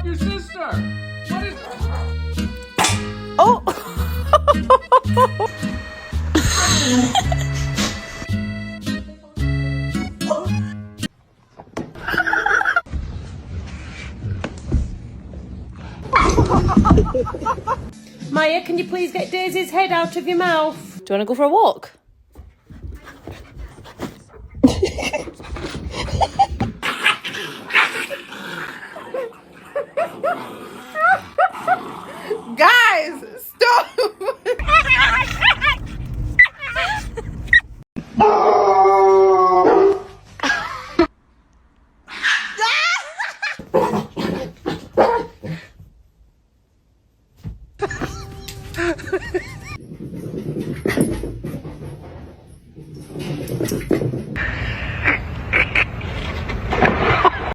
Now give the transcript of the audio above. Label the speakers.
Speaker 1: your sister. What is...
Speaker 2: Oh! Maya, can you please get Daisy's head out of your mouth? Do you want to go for a walk?